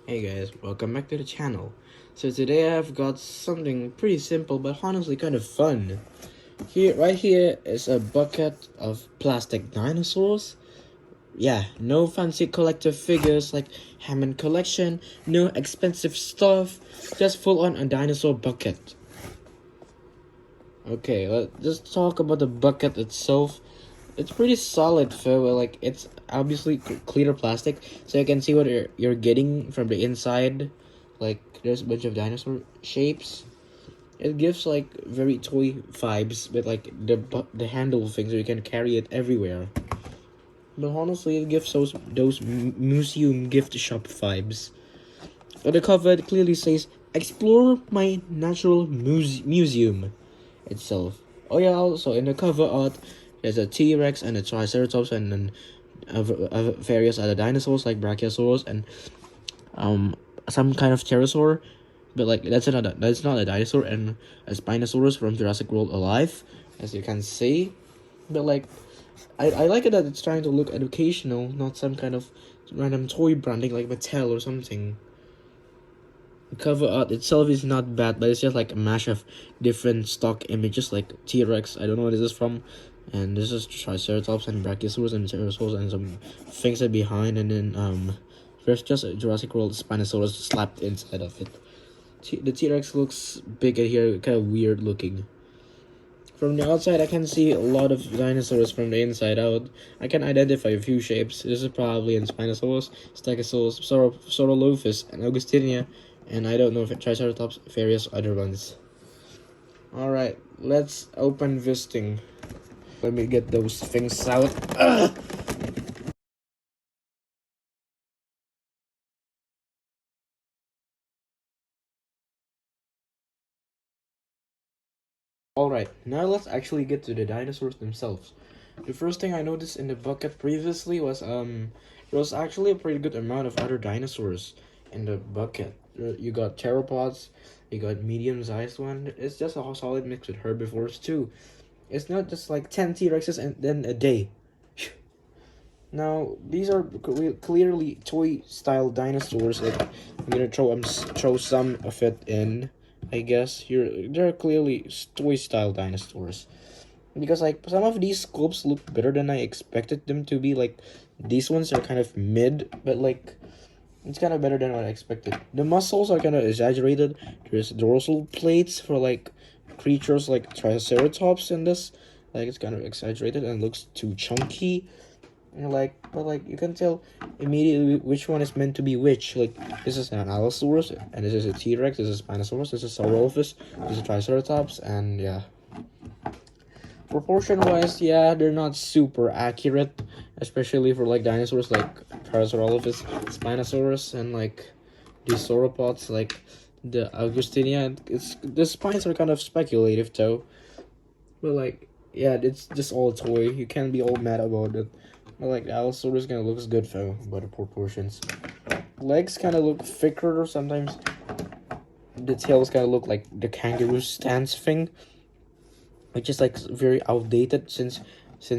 Hey guys, welcome back to the channel. So today I've got something pretty simple but honestly kind of fun. Right here is a bucket of plastic dinosaurs. Yeah, no fancy collector figures like Hammond collection, no expensive stuff, just full on a dinosaur bucket. Okay, let's just talk about the bucket itself. It's pretty solid though, like it's obviously clear plastic, so you can see what you're getting from the inside. Like there's a bunch of dinosaur shapes. It gives like very toy vibes, but like the handle thing, so you can carry it everywhere. But honestly, it gives those museum gift shop vibes. On the cover, it clearly says, "Explore my natural museum" itself. Oh yeah, also in the cover art, there's a T-Rex and a Triceratops and then various other dinosaurs like Brachiosaurus and some kind of pterosaur, but like that's not a dinosaur, and a Spinosaurus from Jurassic World alive, as you can see. But like, I like it that it's trying to look educational, not some kind of random toy branding like Mattel or something. The cover art itself is not bad, but it's just like a mash of different stock images like T-Rex, I don't know what this is from, and this is Triceratops and Brachiosaurus and Pterosaurs and some things are behind, and then there's just a Jurassic World Spinosaurus slapped inside of it. The T-Rex looks big in here, kind of weird looking. From the outside, I can see a lot of dinosaurs from the inside out. I can identify a few shapes. This is probably a Spinosaurus, Stegosaurus, Saurolophus, and Augustinia, and I don't know if it Triceratops, various other ones. Alright, let's open this thing. Let me get those things out. Ugh! Alright, now let's actually get to the dinosaurs themselves. The first thing I noticed in the bucket previously was there was actually a pretty good amount of other dinosaurs in the bucket. You got pteropods, you got medium-sized one. It's just a solid mix with herbivores too. It's not just like 10 T-Rexes and then a day. Now these are clearly toy-style dinosaurs. Like I'm gonna throw some of it in. I guess they're clearly toy-style dinosaurs. Because like some of these sculpts look better than I expected them to be. Like these ones are kind of mid, but like it's kind of better than what I expected. The muscles are kind of exaggerated. There's dorsal plates for like creatures like Triceratops in this. Like it's kind of exaggerated and looks too chunky. And like, but like you can tell immediately which one is meant to be which. Like this is an Allosaurus, and this is a T-Rex. This is Spinosaurus. This is Saurolophus. This is Triceratops, and yeah. Proportion wise, yeah, they're not super accurate, especially for like dinosaurs like Parasaurolophus, Spinosaurus, and like the sauropods like the Augustinia. The spines are kind of speculative though, but like yeah, it's just all toy. You can't be all mad about it. But like the Allosaurus kind of looks good though, by the proportions. Legs kind of look thicker sometimes. The tails kind of look like the kangaroo stance thing, which is like very outdated since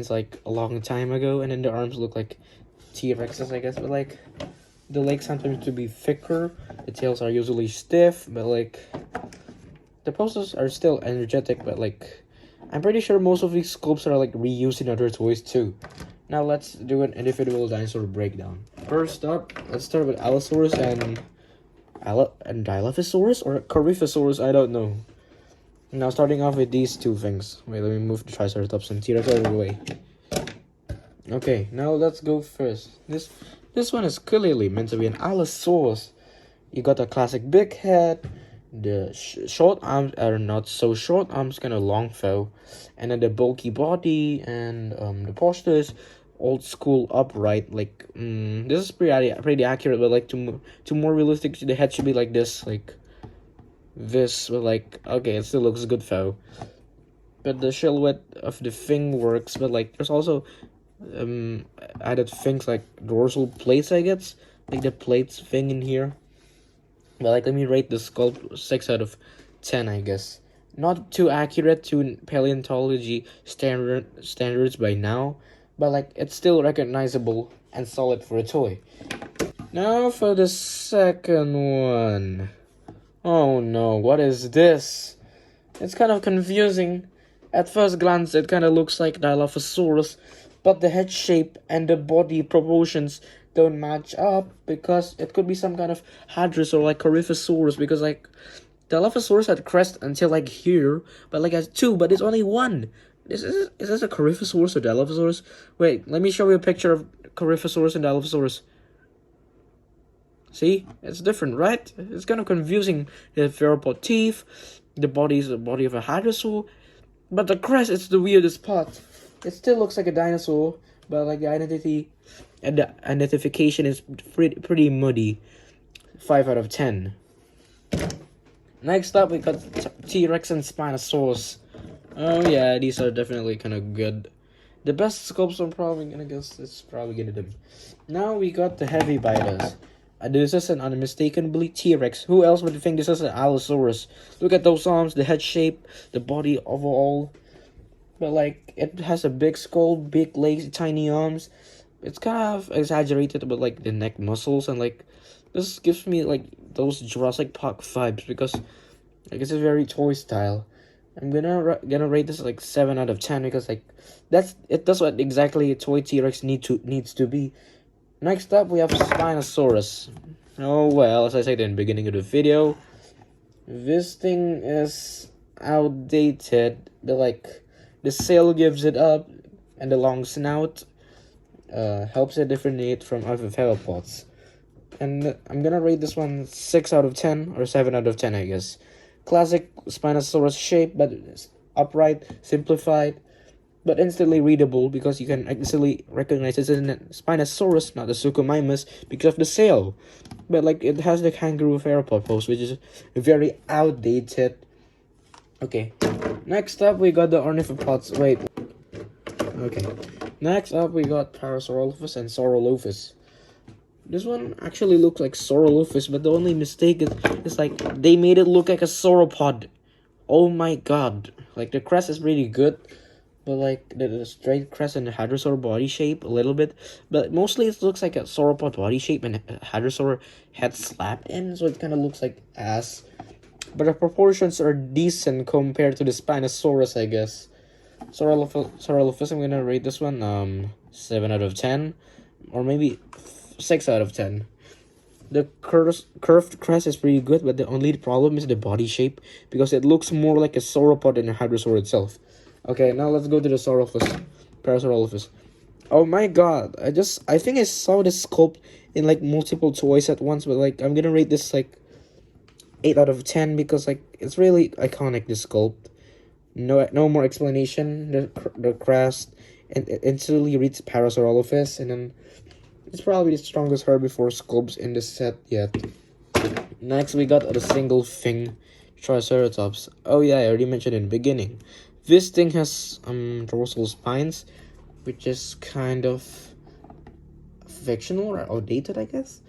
like a long time ago. And then the arms look like T-Rexes, I guess, but like the legs sometimes to be thicker. The tails are usually stiff, but like the poses are still energetic. But like I'm pretty sure most of these sculpts are like reused in other toys too. Now let's do an individual dinosaur breakdown. First up, let's start with Allosaurus and Dilophosaurus or Coryphosaurus, I don't know. Now starting off with these two things. Wait, let me move the Triceratops and T-Rex out of the way. Okay, now let's go first. This one is clearly meant to be an Allosaurus. You got the classic big head. The short arms are not so short arms, kind of long though, and then the bulky body and the posture is old school upright. Like this is pretty accurate, but like to more realistic, the head should be like this, like this. But like okay, it still looks good though. But the silhouette of the thing works, but like there's also added things like dorsal plates, I guess, like the plates thing in here. But like let me rate the sculpt 6 out of 10, I guess. Not too accurate to paleontology standards by now, but like it's still recognizable and solid for a toy. Now for the second one. Oh no, what is this? It's kind of confusing. At first glance, it kind of looks like Dilophosaurus, but the head shape and the body proportions don't match up because it could be some kind of Hadrus or like Coryphosaurus because like Dilophosaurus had crest until like here, but like has two, but it's only one. Is this a Coryphosaurus or Dilophosaurus? Wait, let me show you a picture of Coryphosaurus and Dilophosaurus. See, it's different, right? It's kind of confusing. The theropod teeth, the body is the body of a hadrosaur, but the crest is the weirdest part. It still looks like a dinosaur, but like the identity and the identification is pretty muddy. 5 out of 10. Next up, we got T-Rex and Spinosaurus. Oh yeah, these are definitely kind of good. The best sculpts I'm probably gonna guess it's probably gonna them. Now we got the heavy biters. This is an unmistakably T-Rex. Who else would think this is an Allosaurus? Look at those arms, the head shape, the body overall. But like, it has a big skull, big legs, tiny arms. It's kind of exaggerated about like the neck muscles and like, this gives me like those Jurassic Park vibes because like it's a very toy style. I'm gonna rate this like 7 out of 10 because like that's what exactly a toy T-Rex needs to be. Next up, we have Spinosaurus. Oh well, as I said in the beginning of the video, this thing is outdated. Like the sail gives it up, and the long snout helps it differentiate from other theropods. And I'm gonna rate this one 6 out of 10 or 7 out of 10, I guess. Classic Spinosaurus shape, but upright, simplified, but instantly readable because you can instantly recognize it's a Spinosaurus, not a Suchomimus, because of the sail. But like it has the kangaroo theropod pose, which is very outdated. Okay, next up we got the ornithopods. Wait. Okay, next up we got Parasaurolophus and Saurolophus. This one actually looks like Saurolophus, but the only mistake is like they made it look like a sauropod. Oh my god! Like the crest is really good. But like the straight crest and the hadrosaur body shape a little bit, but mostly it looks like a sauropod body shape and a hadrosaur head slapped in, so it kind of looks like ass. But the proportions are decent compared to the Spinosaurus, I guess. Saurolophus, I'm gonna rate this one 7 out of 10, or maybe 6 out of 10. The curved crest is pretty good, but the only problem is the body shape because it looks more like a sauropod than a hadrosaur itself. Okay, now let's go to the Parasaurolophus. Oh my god, I think I saw this sculpt in like multiple toys at once, but like I'm gonna rate this like 8 out of 10 because like it's really iconic, this sculpt. No more explanation. The crest and it instantly reads Parasaurolophus, and then it's probably the strongest herbivore sculpts in the set yet. Next we got the single fin Triceratops. Oh yeah, I already mentioned in the beginning. This thing has dorsal spines, which is kind of fictional or outdated, I guess.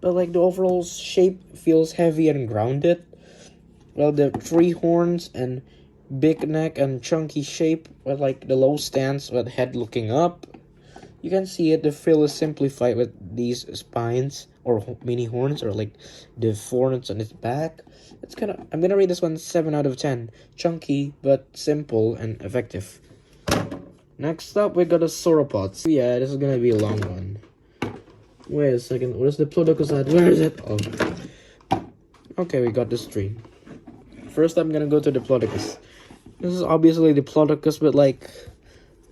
But like the overall shape feels heavy and grounded. Well, the 3 horns and big neck and chunky shape with like the low stance with head looking up. You can see it, the frill is simplified with these spines or mini horns or like the horns on its back. It's kind of, I'm gonna rate this one 7 out of 10. Chunky, but simple and effective. Next up, we got a sauropods. Yeah, this is gonna be a long one. Wait a second, where's the Diplodocus at? Where is it? Oh. Okay, we got this 3. First, I'm gonna go to the Diplodocus. This is obviously the Diplodocus, but like,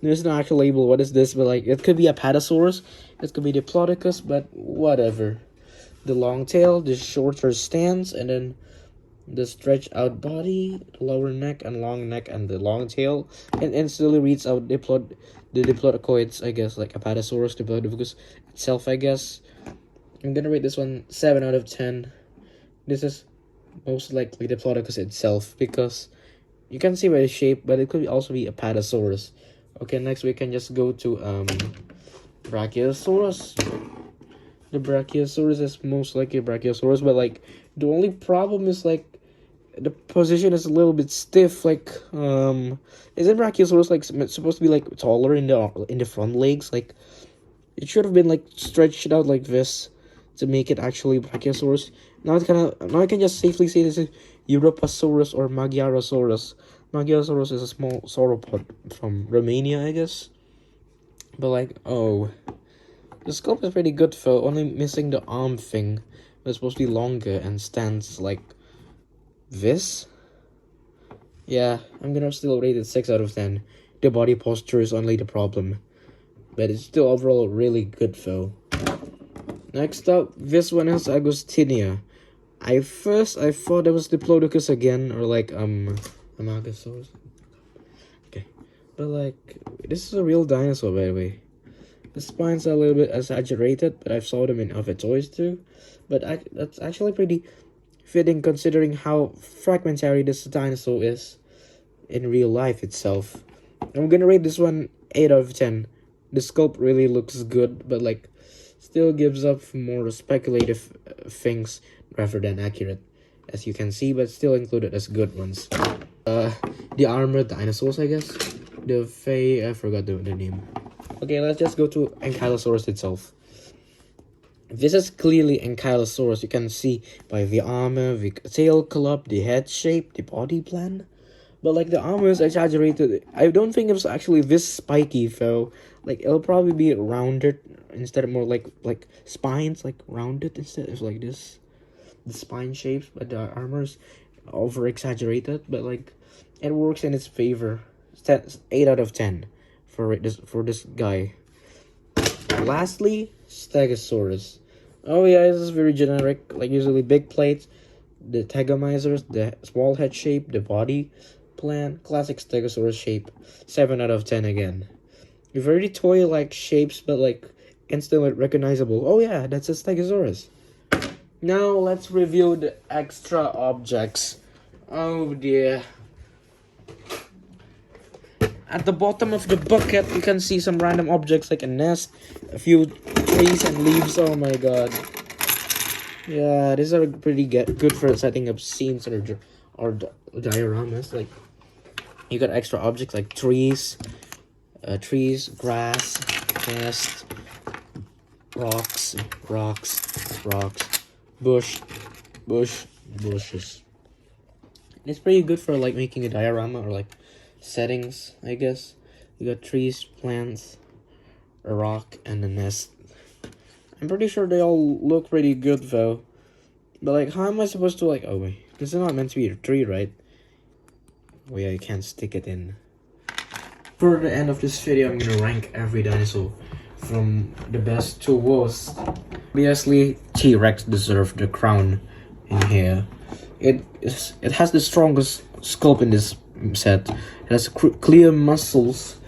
there's no actual label. What is this? But like, it could be a Apatosaurus. It could be the Diplodocus, but whatever. The long tail, the shorter stance, and then the stretched out body, lower neck and long neck, and the long tail, and instantly reads out the Diplodocoids, I guess, like Apatosaurus, Diplodocus itself, I guess. I'm gonna rate this one 7 out of 10. This is most likely the Diplodocus itself because you can see by the shape, but it could also be Apatosaurus. Okay, next we can just go to Brachiosaurus. The Brachiosaurus is most likely a Brachiosaurus, but like the only problem is like the position is a little bit stiff. Like isn't Brachiosaurus like supposed to be like taller in the front legs? Like it should have been like stretched out like this to make it actually Brachiosaurus. Now I can just safely say this is Europasaurus or Magyarosaurus. Magyarosaurus is a small sauropod from Romania, I guess. But like, oh, the sculpt is pretty good though, only missing the arm thing. It's supposed to be longer and stands like this. Yeah, I'm gonna still rate it 6 out of 10. The body posture is only the problem, but it's still overall really good though. Next up, this one has Agustinia. I thought it was Diplodocus again, or like Amagasaurus. Okay, but like this is a real dinosaur, by the way. The spines are a little bit exaggerated, but I've saw them in other toys too. But that's actually pretty fitting considering how fragmentary this dinosaur is in real life itself. I'm gonna rate this one 8 out of 10. The sculpt really looks good, but like still gives up more speculative things rather than accurate, as you can see, but still included as good ones. The armored dinosaurs, I guess. I forgot the name. Okay, let's just go to Ankylosaurus itself. This is clearly Ankylosaurus. You can see by the armor, the tail club, the head shape, the body plan. But like the armor is exaggerated. I don't think it was actually this spiky though. Like it'll probably be rounded instead of more like spines, like rounded instead of like this. The spine shapes, but the armor's over exaggerated. But like it works in its favor. 8 out of 10 for this guy. Lastly, Stegosaurus. Oh yeah, this is very generic. Like usually big plates, the tegomizers, the small head shape, the body plan, classic Stegosaurus shape. 7 out of 10 again. Very toy-like shapes, but like instantly recognizable. Oh yeah, that's a Stegosaurus. Now let's review the extra objects. Oh dear. At the bottom of the bucket, you can see some random objects like a nest, a few trees and leaves. Oh my god. Yeah, these are pretty good for setting up scenes or dioramas. Like, you got extra objects like trees, grass, nest, rocks, bushes. It's pretty good for like making a diorama or like settings, I guess. You got trees, plants, a rock, and a nest. I'm pretty sure they all look pretty good though. But like, how am I supposed to like, oh wait, this is not meant to be a tree, right? Oh yeah, you can't stick it in. For the end of this video, I'm gonna rank every dinosaur from the best to worst. Obviously, T-Rex deserves the crown in here. It has the strongest sculpt in this set. It has clear muscles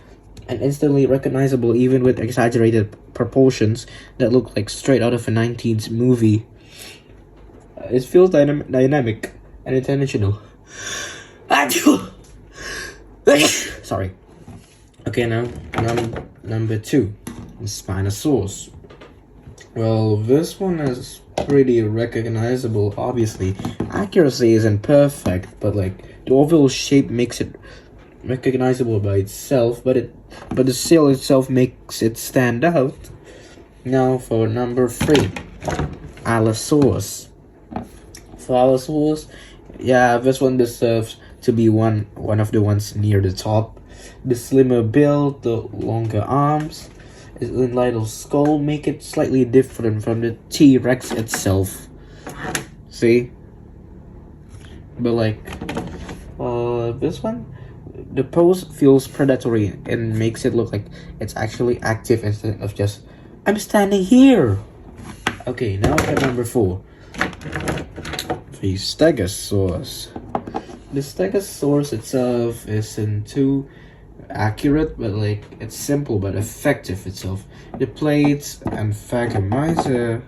and instantly recognizable even with exaggerated proportions that look like straight out of a 19th movie. It feels dynamic and intentional. Sorry. Okay, now number 2, Spinosaurus. Well, this one is pretty recognizable. Obviously, accuracy isn't perfect, but like the overall shape makes it recognizable by itself. But the sail itself makes it stand out. Now for number 3, Allosaurus. For Allosaurus, yeah, this one deserves to be one of the ones near the top. The slimmer build, the longer arms, its little skull make it slightly different from the T-Rex itself. See? But like, this one, the pose feels predatory and makes it look like it's actually active instead of just, I'm standing here. Okay, now for number 4, the Stegosaurus. The Stegosaurus itself isn't too accurate, but like it's simple but effective itself. The plates and Thagomizer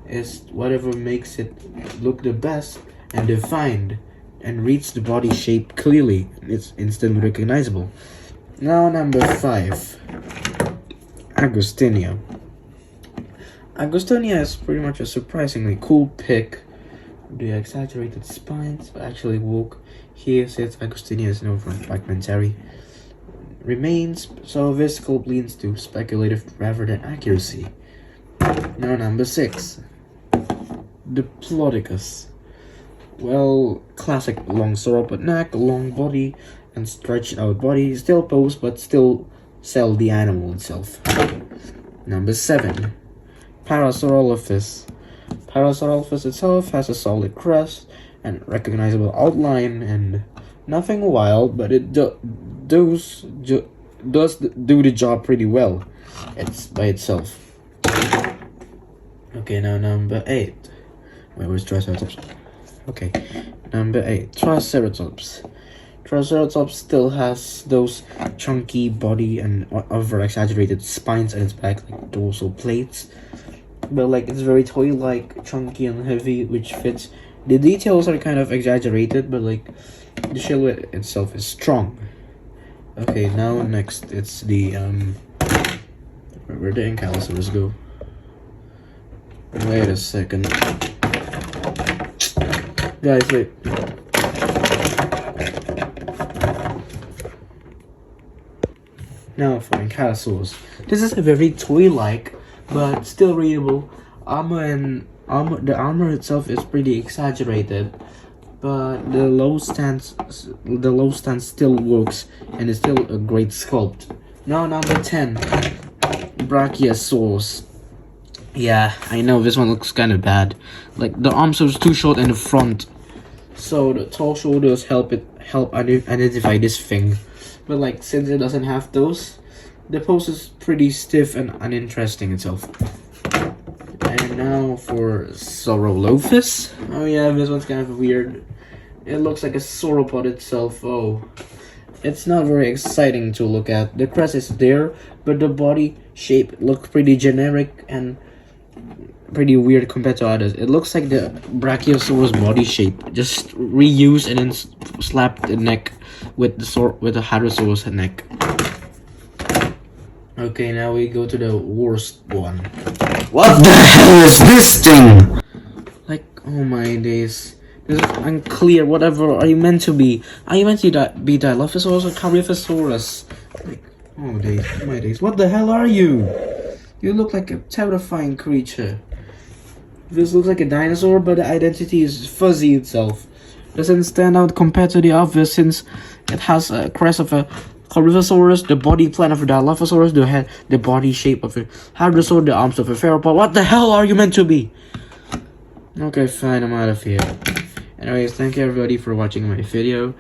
is whatever makes it look the best and defined and reads the body shape clearly. It's instantly recognizable. Now number 5, Agustinia. Agustinia is pretty much a surprisingly cool pick. The exaggerated spines actually work. Here since Agustinia is known for fragmentary remains, so this sculpt leans to speculative rather than accuracy. Now number 6, Diplodocus. Well, classic long sauropod neck, long body, and stretched out body. Still pose, but still sell the animal itself. Number 7. Parasaurolophus. Parasaurolophus itself has a solid crest and recognizable outline and nothing wild, but it does do the job pretty well. It's by itself. Okay, now number 8. Wait, where's Triceratops? Okay, number 8. Triceratops. Triceratops still has those chunky body and over-exaggerated spines on its back, like dorsal plates. But like it's very toy-like, chunky and heavy, which fits. The details are kind of exaggerated, but like the silhouette itself is strong. Okay, now next it's the where'd the Ankylosaurus go? Wait a second. Guys, wait. Now for Ankylosaurus. This is a very toy-like, but still readable. The armor itself is pretty exaggerated, but the low stance still works, and it's still a great sculpt. Now number 10, Brachiosaurus. Yeah, I know this one looks kind of bad. Like the arms are too short in the front, so the tall shoulders help identify this thing. But like since it doesn't have those, the pose is pretty stiff and uninteresting itself. And now for Saurolophus. Oh yeah, this one's kind of weird. It looks like a sauropod itself. Oh, it's not very exciting to look at. The crest is there, but the body shape looks pretty generic and pretty weird compared to others. It looks like the Brachiosaurus body shape, just reused and then slapped the neck with the Hadrosaurus neck. Okay, now we go to the worst one. What the hell is this thing? Like, oh my days. This is unclear. Whatever are you meant to be? Are you meant to be Dilophosaurus or Caryphosaurus? Like, oh days, oh my days. What the hell are you? You look like a terrifying creature. This looks like a dinosaur, but the identity is fuzzy itself. Doesn't stand out compared to the others since it has a crest of a Caryphosaurus, the body plan of a Dilophosaurus, the head, the body shape of a Hadrosaur, the arms of a Theropod. What the hell are you meant to be? Okay, fine, I'm out of here. Anyways, thank you everybody for watching my video.